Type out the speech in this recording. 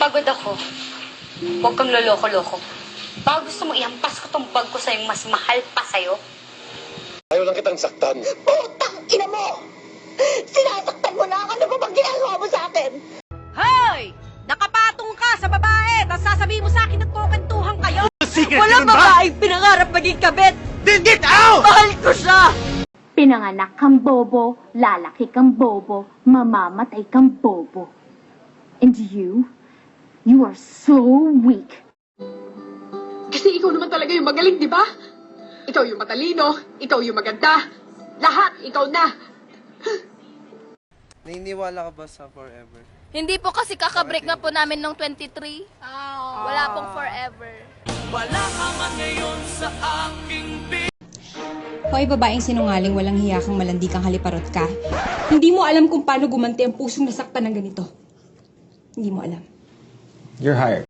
pagod ako. Huwag kang loloko-loko. Baka gusto mo ihampas ko tong bag ko sa'yong mas mahal pa sa'yo? Ayaw lang kitang saktan. Putang ina mo! Sinasaktan mo na ako! Ano ba bang ginagawa mo sa akin? Hoy! Nakapatong ka sa babae, tapos sasabihin mo sa akin nagkukantuhan kayo? Walang babaeng pinangarap maging kabit! Then get out! Mahal ko siya! Pinanganak kang bobo, lalaki kang bobo, mamamatay kang bobo. And you are so weak. Kasi ikaw naman talaga yung magaling, di ba? Ikaw yung matalino, ikaw yung maganda. Lahat, ikaw na. Naniniwala ka ba sa forever? Hindi po kasi kakabreak na po namin nung 23. Wala pong forever. Hoy, babaeng sinungaling, walang hiya kang malandi kang haliparot ka. Hindi mo alam kung paano gumanti ang pusong nasaktan ng ganito. Hindi mo alam. You're hired.